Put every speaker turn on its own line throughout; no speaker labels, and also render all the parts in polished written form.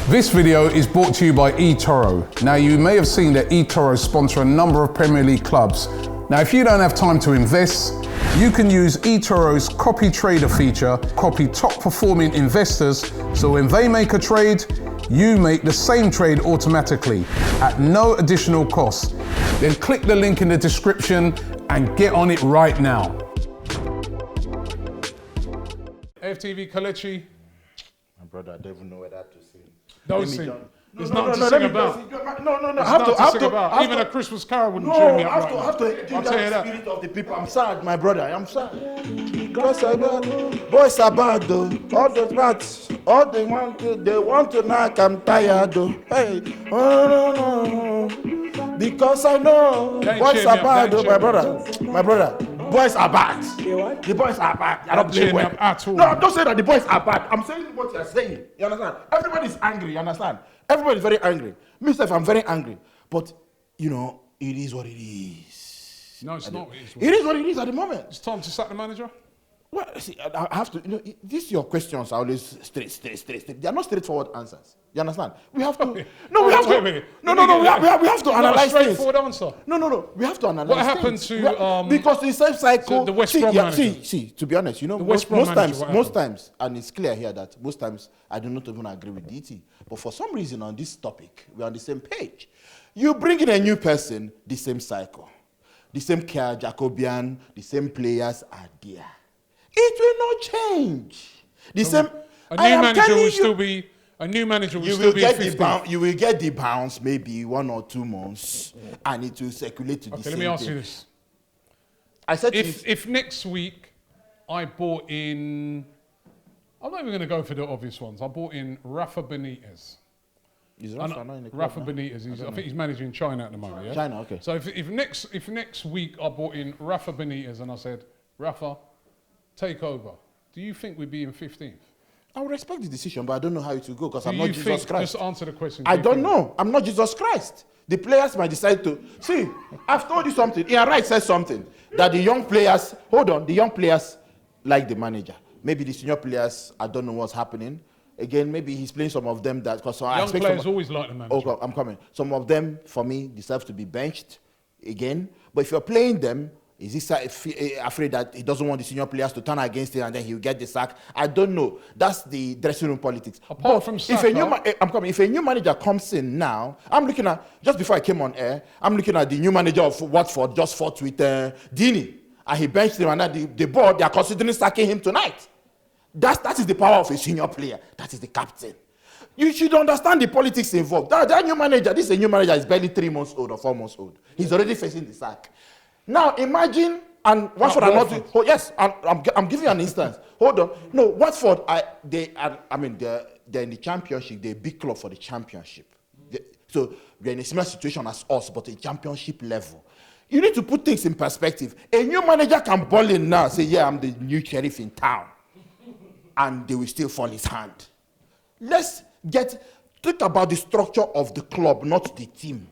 This video is brought to you by eToro. Now, you may have seen that eToro sponsor a number of Premier League clubs. Now, if you don't have time to invest, you can use eToro's CopyTrader feature, copy top performing investors, so when they make a trade, you make the same trade automatically at no additional cost. Then click the link in the description and get on it right now. AFTV, Kelechi.
My brother, I don't even know what that to say.
Don't sing. There's nothing to sing about.
No.
There's nothing to sing about. Even a Christmas carol wouldn't cheer me up right now.
I'll tell you that. Spirit of the people. I'm sad, my brother. I'm sad.
Boys are bad. Boys are bad though. All those rats. All they want to knock. I'm tired though. Hey, no. Because I know boys are bad though, my brother. Boys are bad. The boys are bad. I don't play well. No, I'm not saying that the boys are bad. I'm saying what you're saying. You understand? Everybody's angry. You understand? Everybody's very angry. Myself, I'm very angry. But, you know, it is what it is.
No, it's not.
It is what it is at the moment.
It's time to sack the manager?
Well, see, I have to, you know, these your questions are always straight. They are not straightforward answers. You understand? We have to. No, we have to. We have to analyze things.
Straightforward answer.
No. We have to analyze.
What happened to
because the same cycle.
the West Brom manager?
See. To be honest, you know, most times, and it's clear here that most times I do not even agree with DT. But for some reason on this topic, we're on the same page. You bring in a new person, the same cycle, the same care, Jacobian, the same players are there. It will not change. The same.
A new manager will still be. A new manager will still be.
You will get the bounce maybe 1 or 2 months, and it will circulate to the same thing.
Okay, let me ask you this.
I said
if next week I bought in, I'm not even going to go for the obvious ones. I bought in Rafa Benitez.
Is Rafa not in the club
Rafa
now?
Benitez. I think he's managing China at the moment. Yeah.
China, okay.
So if next week I bought in Rafa Benitez and I said, Rafa, take over, do you think we'd be in 15th?
I would respect the decision, but I don't know how it will go because I'm not Jesus Christ.
Just answer the question.
I don't know. I'm not Jesus Christ. The players might decide to. See, I've told you something. Ian Wright said something that the young players, the young players like the manager. Maybe the senior players, I don't know what's happening. Again, maybe he's playing some of them that.
Young players always like the manager.
Oh, I'm coming. Some of them, for me, deserve to be benched again. But if you're playing them, is he afraid that he doesn't want the senior players to turn against him and then he'll get the sack? I don't know. That's the dressing room politics.
Apart from Saka,
if a new manager comes in now, I'm looking at, just before I came on air, I'm looking at the new manager of Watford just fought with Dini. And he benched him and now the board, they are considering sacking him tonight. That is the power of a senior player. That is the captain. You should understand the politics involved. That new manager, this is a new manager, is barely 3 months old or 4 months old. He's already facing the sack. Now imagine, and Watford are not. Oh, yes, I'm giving you an instance. Hold on. No, Watford, they're in the championship. They're a big club for the championship. So they're in a similar situation as us, but a championship level. You need to put things in perspective. A new manager can ball in now, say, yeah, I'm the new sheriff in town, and they will still fall his hand. Think about the structure of the club, not the team.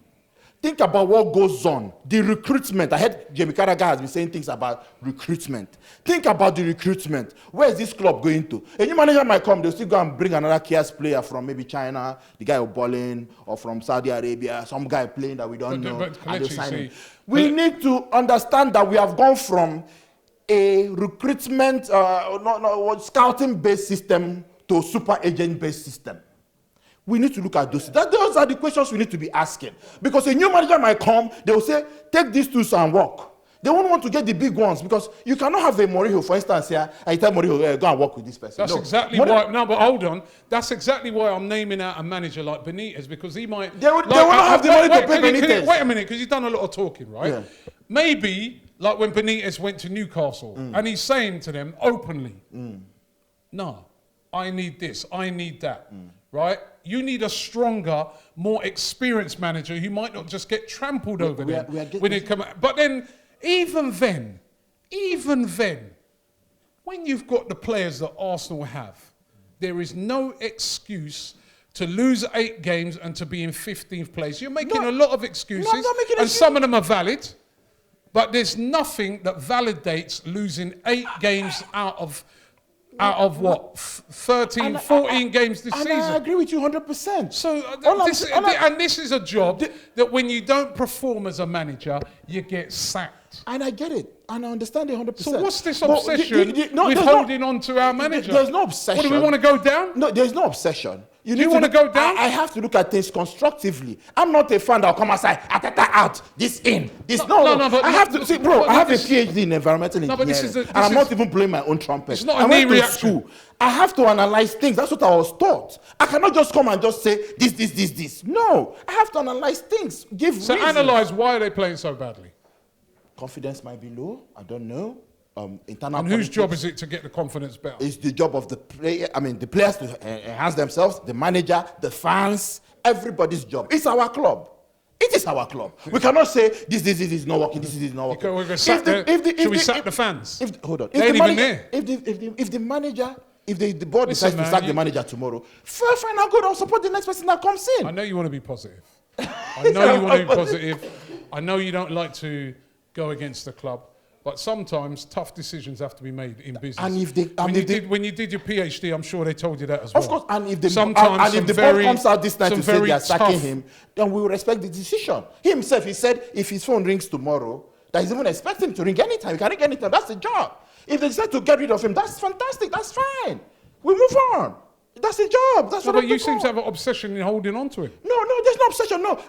Think about what goes on. The recruitment. I heard Jamie Carragher has been saying things about recruitment. Think about the recruitment. Where is this club going to? A new manager might come, they'll still go and bring another Kias player from maybe China, the guy who balling, or from Saudi Arabia, some guy playing that we don't know. We need to understand that we have gone from a recruitment, scouting-based system to super agent-based system. We need to look at those. Those are the questions we need to be asking. Because a new manager might come, they will say, take these tools and work. They won't want to get the big ones because you cannot have a Mourinho, for instance, here, and you tell Mourinho, go and work with this person.
That's exactly why. No, but hold on. That's exactly why I'm naming out a manager like Benitez, because he might.
They will not have the money to pay Benitez.
Wait a minute, because he's done a lot of talking, right? Yeah. Maybe, like when Benitez went to Newcastle, and he's saying to them openly, no, I need this, I need that, right? You need a stronger, more experienced manager who might not just get trampled over there when it comes. But then, even then, when you've got the players that Arsenal have, there is no excuse to lose 8 games and to be in 15th place. You're making a lot of excuses, and some of them are valid. But there's nothing that validates losing 8 games out of out of what, 13, 14 games this season.
I agree with you 100%.
So this is a job that when you don't perform as a manager, you get sacked.
And I get it, and I understand it 100%.
So what's this obsession with holding on to our manager?
There's no obsession.
What, do we want to go down?
No, there's no obsession.
Do you want to go down?
I have to look at things constructively. I'm not a fan that'll come and say, Arteta out, this in, this no. I have to see, bro. I have a PhD in environmental engineering, and I'm not even blowing my own trumpet.
It's not a knee reaction.
School. I have to analyze things. That's what I was taught. I cannot just come and just say this. No, I have to analyze things. Give reasons.
Analyze why are they playing so badly.
Confidence might be low. I don't know. Internal
and whose job is it to get the confidence better?
It's the job of the player. I mean, the players to enhance themselves, the manager, the fans, everybody's job. It's our club. It is our club. We cannot say this is not working. This is not working.
We're gonna sack should we sack the fans?
Hold on.
They ain't even there.
If the manager, if the board decides to sack the manager tomorrow, fine, I'll go down support the next person that comes in.
I know you want to be positive. I know you want to be positive. I know you don't like to go against the club. But sometimes tough decisions have to be made in business. And when you did your PhD, I'm sure they told you that as well.
Of course, and if the board comes out this night to say they are sacking him, then we will respect the decision. He himself, he said, if his phone rings tomorrow, that he's even expecting to ring anytime. He can ring anytime. That's the job. If they decide to get rid of him, that's fantastic. That's fine. We move on. That's the job. That's what.
But you seem to have an obsession in holding on to it.
No, there's no obsession. No,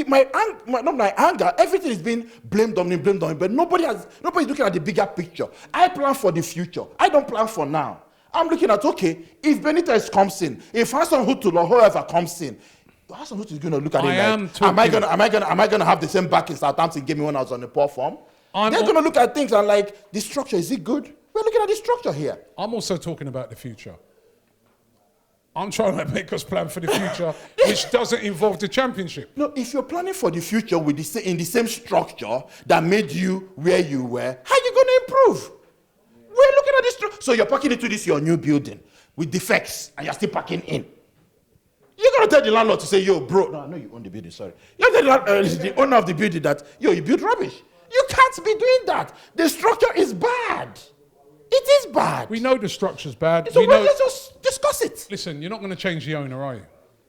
my anger. Everything is being blamed on me. But nobody's looking at the bigger picture. I plan for the future. I don't plan for now. I'm looking at if Benitez comes in, if Hassan Hutul or whoever comes in, Hassan Hutul is going to look at it like, am I gonna have the same back in Southampton gave me when I was on the poor form? They're going to look at things and like, the structure, is it good? We're looking at the structure here.
I'm also talking about the future. I'm trying to make us plan for the future, which doesn't involve the championship.
No, if you're planning for the future in the same structure that made you where you were, how are you going to improve? We're looking at this. So you're packing into your new building with defects, and you're still packing in. You're going to tell the landlord to say, yo, bro. No, I know you own the building, sorry. You're the owner of the building that, you built rubbish. You can't be doing that. The structure is bad. It is bad.
We know the structure's bad.
So let's just discuss it.
Listen, you're not going to change the owner, are you?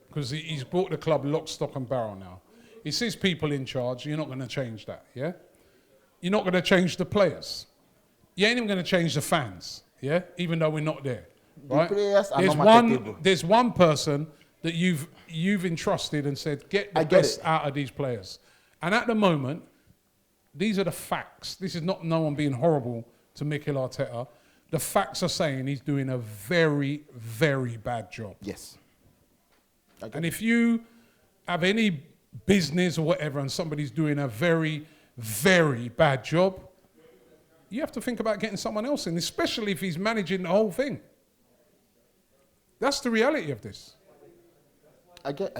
Because he's brought the club lock, stock and barrel now. He sees people in charge. You're not going to change that, yeah? You're not going to change the players. You ain't even going to change the fans, yeah? Even though we're not there, right?
The players are not marketable.
There's one person that you've entrusted and said, get the best out of these players. And at the moment, these are the facts. This is not no one being horrible to Mikel Arteta. The facts are saying he's doing a very, very bad job.
Yes.
And if you have any business or whatever and somebody's doing a very, very bad job, you have to think about getting someone else in, especially if he's managing the whole thing. That's the reality of this.
I get.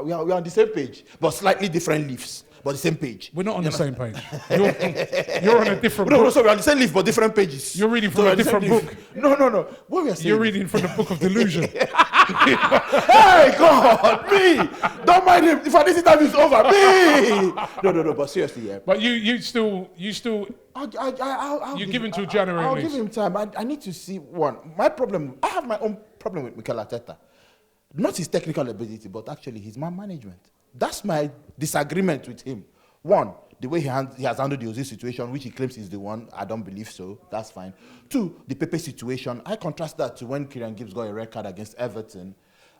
we are on the same page, but slightly different leaves. But the same page.
We're not on the same page. You're on a different book.
No, sorry, we're on the same leaf, but different pages.
You're reading from a different book.
No. What we are saying?
You're reading from the book of delusion.
Hey, God, me! Don't mind him. If this time is over, me! No, but seriously, yeah.
But you still.
I'll
you give him till January.
I'll give him time. I need to see one. I have my own problem with Mikel Arteta. Not his technical ability, but actually his man management. That's my disagreement with him. One, the way he has handled the Ozil situation, which he claims is the one. I don't believe so. That's fine. Two, the Pepe situation. I contrast that to when Kieran Gibbs got a red card against Everton,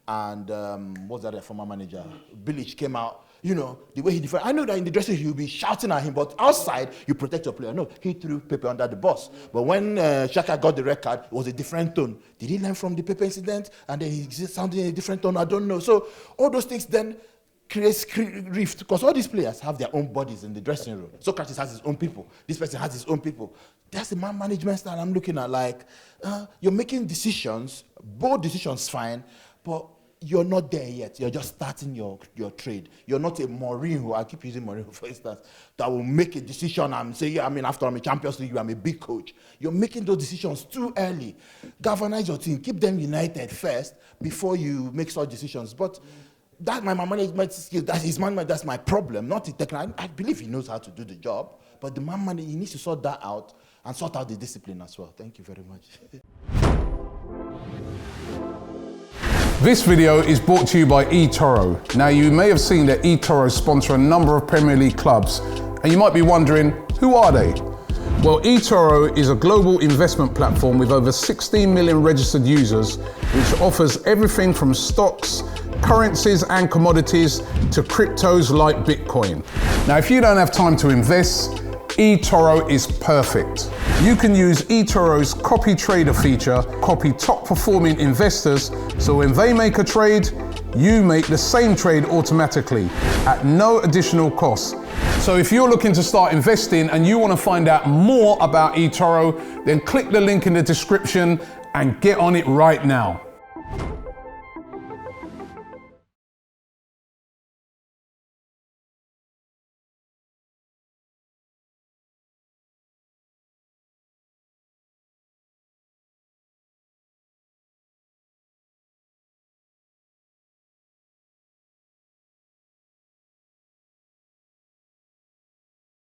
and what's that, their former manager? Bilic came out. You know, the way he defended. I know that in the dressing room he'll be shouting at him, but outside, you protect your player. No, he threw Pepe under the bus. But when Xhaka got the red card, it was a different tone. Did he learn from the Pepe incident? And then he sounded in a different tone? I don't know. So all those things then creates rift, because all these players have their own bodies in the dressing room. Socrates has his own people. This person has his own people. That's the man management style I'm looking at. Like, you're making decisions, bold decisions, fine, but you're not there yet. You're just starting your trade. You're not a Mourinho. I keep using Mourinho for instance, that will make a decision and say, yeah, I mean, after I'm a Champions League, I'm a big coach. You're making those decisions too early. Galvanize your team. Keep them united first before you make such decisions. But that's my management skill. That's his management. That's my problem, not the technical. I believe he knows how to do the job, but the man, he needs to sort that out and sort out the discipline as well. Thank you very much.
This video is brought to you by eToro. Now, you may have seen that eToro sponsor a number of Premier League clubs, and you might be wondering, who are they? Well, eToro is a global investment platform with over 16 million registered users, which offers everything from stocks, currencies and commodities to cryptos like Bitcoin. Now, if you don't have time to invest, eToro is perfect. You can use eToro's CopyTrader feature, copy top performing investors, so when they make a trade, you make the same trade automatically at no additional cost. So if you're looking to start investing and you want to find out more about eToro, then click the link in the description and get on it right now.